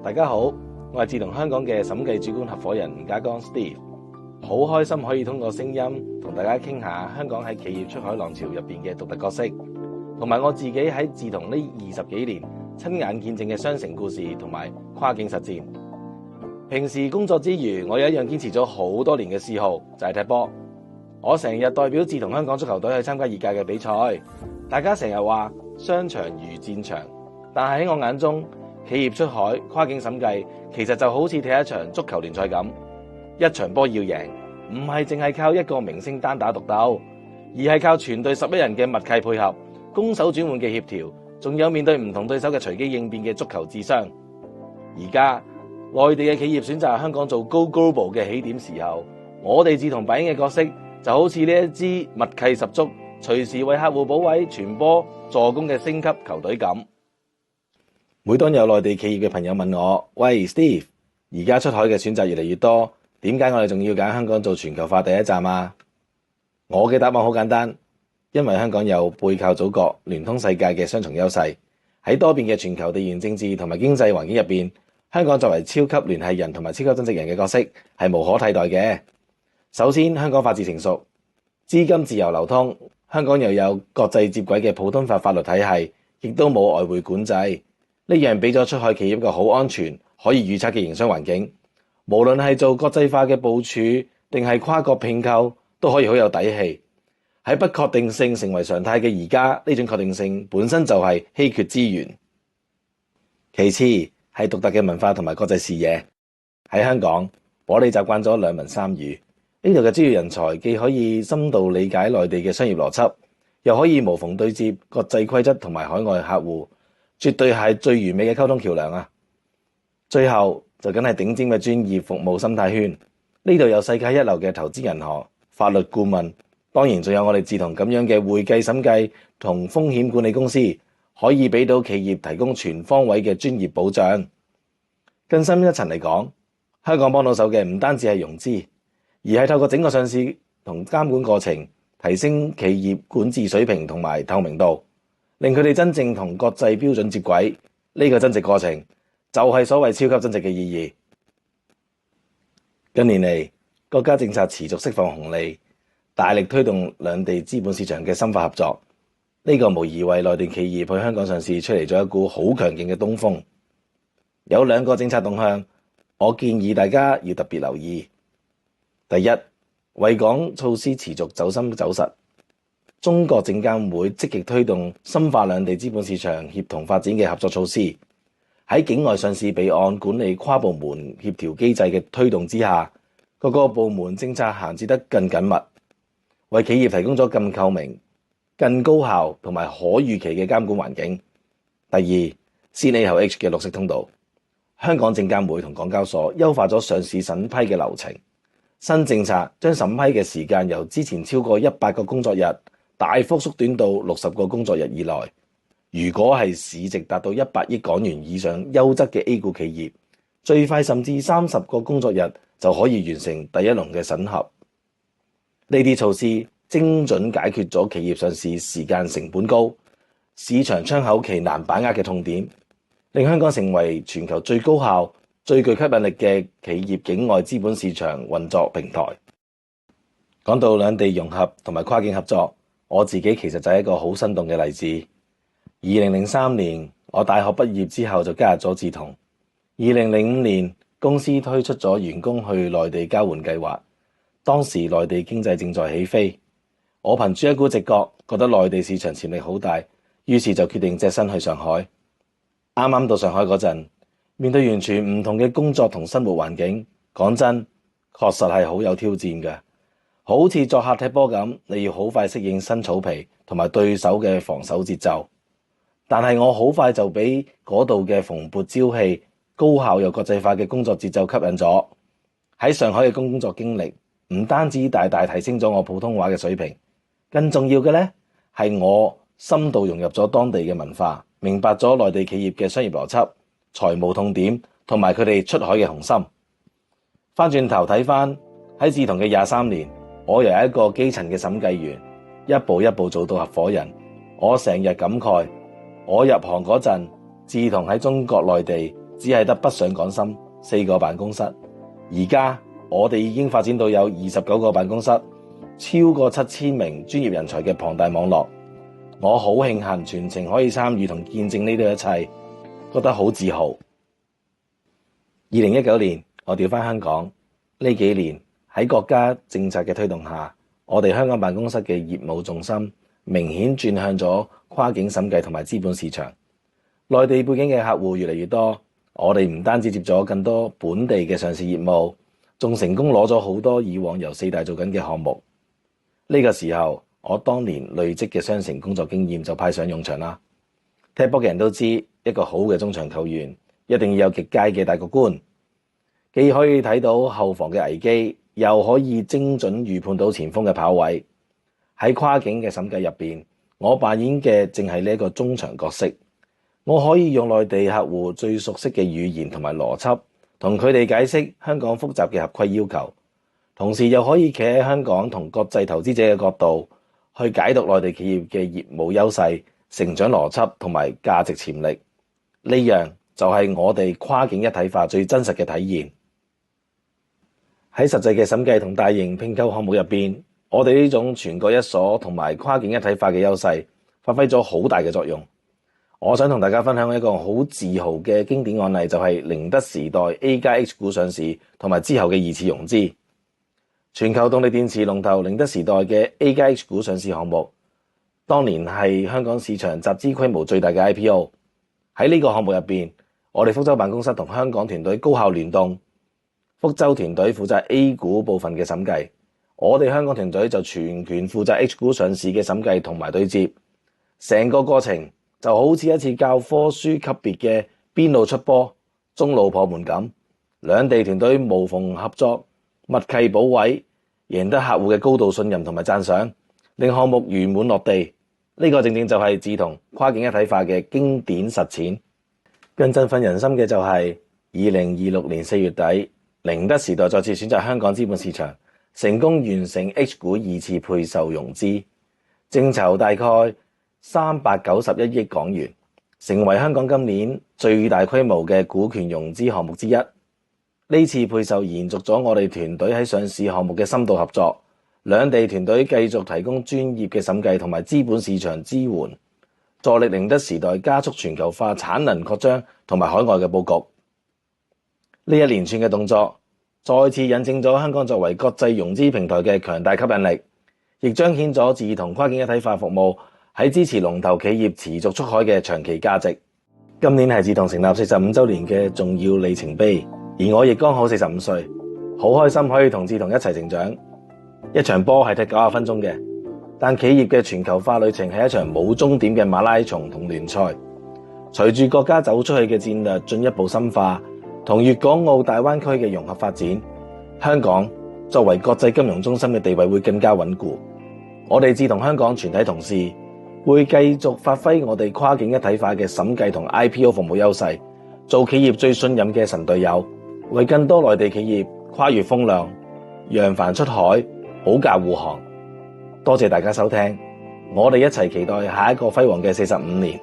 大家好，我係志同香港嘅審計主管合夥人吳家剛 Steve， 好開心可以通過聲音同大家傾下香港喺企業出海浪潮入邊嘅獨特角色，同埋我自己喺志同呢20幾年親眼見證嘅雙城故事同埋跨境實戰。平時工作之餘，我有一樣堅持咗好多年嘅嗜好，就係踢波。我成日代表志同香港足球隊去參加業界嘅比賽。大家成日話商場如戰場，但係喺我眼中，企業出海跨境審計其實就好似踢一場足球聯賽咁，一場波要贏，唔係淨係靠一個明星單打獨鬥，而係靠全隊11人嘅默契配合、攻守轉換嘅協調，仲有面對唔同對手嘅隨機應變嘅足球智商。而家內地嘅企業選擇香港做 Go Global 嘅起點時候，我哋志同扮演嘅角色就好似呢一支默契十足、隨時為客戶補位、傳波助攻嘅升級球隊咁。每當有內地企業嘅朋友問我，喂 Steve， 而家出海嘅選擇越嚟越多，點解我哋仲要揀香港做全球化第一站啊？我嘅答案好簡單，因為香港有背靠祖國、聯通世界嘅雙重優勢。喺多變嘅全球地緣政治同埋經濟環境入邊，香港作為超級聯繫人同埋超級增值人嘅角色係無可替代嘅。首先，香港法治成熟，資金自由流通，香港又有國際接軌嘅普通法法律體系，亦都冇外匯管制。呢樣俾咗出海企業一個好安全、可以預測嘅營商環境，無論係做國際化嘅部署，定係跨國併購，都可以好有底氣。喺不確定性成為常態嘅而家，呢種確定性本身就係稀缺資源。其次係獨特嘅文化同埋國際視野。喺香港，我哋習慣咗兩文三語，呢度嘅專業人才既可以深度理解內地嘅商業邏輯，又可以無縫對接國際規則同埋海外客戶。絕對係最完美嘅溝通橋樑啊！最後就梗係頂尖嘅專業服務生態圈，呢度有世界一流嘅投資銀行、法律顧問，當然仲有我哋志同咁樣嘅會計審計同風險管理公司，可以俾到企業提供全方位嘅專業保障。更深一層嚟講，香港幫到手嘅唔單止係融資，而係透過整個上市同監管過程，提升企業管治水平同埋透明度，令佢哋真正同國際標準接軌，呢個增值過程就係所謂超級增值嘅意義。近年嚟，國家政策持續釋放紅利，大力推動兩地資本市場嘅深化合作，呢個無疑為內地企業去香港上市吹嚟咗一股好強勁嘅東風。有兩個政策動向，我建議大家要特別留意。第一，惠港措施持續走深走實。中國證監會積極推動深化兩地資本市場協同發展嘅合作措施，喺境外上市備案管理跨部門協調機制嘅推動之下，各個部門政策銜接得更緊密，為企業提供咗更透明、更高效同埋可預期嘅監管環境。第二，先 A 後 H 嘅綠色通道，香港證監會同港交所優化咗上市審批嘅流程，新政策將審批嘅時間由之前超過100個工作日，大幅縮短到60個工作日以內。如果係市值達到100億港元以上優質嘅 A 股企業，最快甚至30個工作日就可以完成第一輪嘅審核。呢啲措施精準解決咗企業上市時間成本高、市場窗口期難把握嘅痛點，令香港成為全球最高效、最具吸引力嘅企業境外資本市場運作平台。講到兩地融合同埋跨境合作，我自己其實就係一個好生動嘅例子。2003年，我大學畢業之後就加入咗志同。2005年，公司推出咗員工去內地交換計劃。當時內地經濟正在起飛，我憑住一股直覺，覺得內地市場潛力好大，於是就決定隻身去上海。啱啱到上海嗰陣，面對完全唔同嘅工作同生活環境，講真，確實係好有挑戰嘅。好似作客踢波咁，你要好快適應新草皮同埋對手嘅防守節奏。但係我好快就俾嗰度嘅蓬勃朝氣、高效又國際化嘅工作節奏吸引咗。喺上海嘅工作經歷，唔單止大大提升咗我普通話嘅水平，更重要嘅呢係我深度融入咗當地嘅文化，明白咗內地企業嘅商業邏輯、財務痛點同埋佢哋出海嘅雄心。翻轉頭睇翻喺志同嘅23年，我由一個基層嘅審計員，一步一步做到合夥人，我成日感慨，我入行嗰陣，志同喺中國內地只係得北上廣深4個辦公室，而家我哋已經發展到有29個辦公室，超過7000名專業人才嘅龐大網絡。我好慶幸全程可以參與同見證呢啲一切，覺得好自豪。2019年我調返香港，呢幾年喺國家政策嘅推動下，我哋香港辦公室嘅業務重心明顯轉向咗跨境審計同埋資本市場。內地背景嘅客戶越嚟越多，我哋唔單止接咗更多本地嘅上市業務，仲成功攞咗好多以往由4大做緊嘅項目。呢個時候，我當年累積嘅雙城工作經驗就派上用場啦。踢波嘅人都知，一個好嘅中場球員一定要有極佳嘅大局觀，既可以睇到後防嘅危機，又可以精準預判到前鋒嘅跑位。喺跨境嘅審計入邊，我扮演嘅正係呢一個中場角色。我可以用內地客戶最熟悉嘅語言同埋邏輯，同佢哋解釋香港複雜嘅合規要求，同時又可以企喺香港同國際投資者嘅角度去解讀內地企業嘅業務優勢、成長邏輯同埋價值潛力。呢樣就係我哋跨境一體化最真實嘅體現。喺實際嘅審計同大型併購項目入邊，我哋呢種全國一所同埋跨境一體化嘅優勢發揮咗好大嘅作用。我想同大家分享一個好自豪嘅經典案例，就係寧德時代 A+H 股上市同埋之後嘅2次融資。全球動力電池龍頭寧德時代嘅 A+H 股上市項目，當年係香港市場集資規模最大嘅 IPO。喺呢個項目入邊，我哋福州辦公室同香港團隊高效聯動，福州團隊負責 A 股部分嘅審計，我哋香港團隊就全權負責 H 股上市嘅審計同埋對接。成個過程就好似一次教科書級別嘅邊路出波、中路破門咁，兩地團隊無縫合作、默契補位，贏得客戶嘅高度信任同埋讚賞，令項目圓滿落地。呢個正正就係志同跨境一體化嘅經典實踐。更振奮人心嘅就係2026年4月底，寧德時代再次選擇香港資本市場，成功完成 H 股2次配售融資，淨籌大概391億港元，成為香港今年最大規模嘅股權融資項目之一。呢次配售延續咗我哋團隊喺上市項目嘅深度合作，兩地團隊繼續提供專業嘅審計同埋資本市場支援，助力寧德時代加速全球化產能擴張同埋海外嘅佈局。呢一連串嘅動作，再次印證咗香港作為國際融資平台嘅強大吸引力，亦彰顯咗志同跨境一體化服務喺支持龍頭企業持續出海嘅長期價值。今年係志同成立45週年嘅重要里程碑，而我亦剛好45歲，好開心可以同志同一齊成長。一場波係踢90分鐘嘅，但企業嘅全球化旅程係一場冇終點嘅馬拉松同聯賽。隨住國家走出去嘅戰略進一步深化，同粵港澳大灣區嘅融合發展，香港作為國際金融中心嘅地位會更加穩固。我哋志同香港全體同事會繼續發揮我哋跨境一體化嘅審計同 IPO 服務優勢，做企業最信任嘅神隊友，為更多內地企業跨越風浪，揚帆出海，保駕護航。多謝大家收聽，我哋一齊期待下一個輝煌嘅45年。